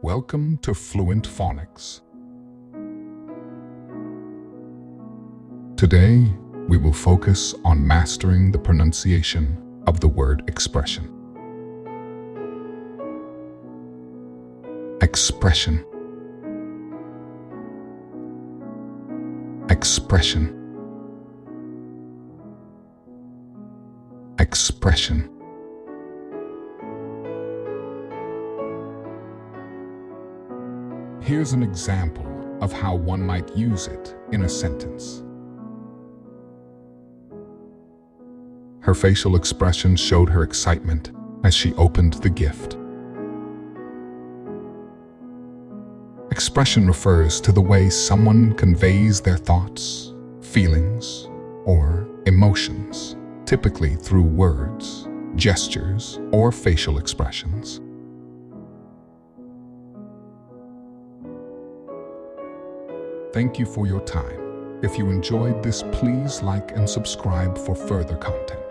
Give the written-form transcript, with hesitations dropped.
Welcome to Fluent Phonics. Today, we will focus on mastering the pronunciation of the word expression. Expression. Expression. Expression. Here's an example of how one might use it in a sentence. Her facial expression showed her excitement as she opened the gift. Expression refers to the way someone conveys their thoughts, feelings, or emotions, typically through words, gestures, or facial expressions. Thank you for your time. If you enjoyed this, please like and subscribe for further content.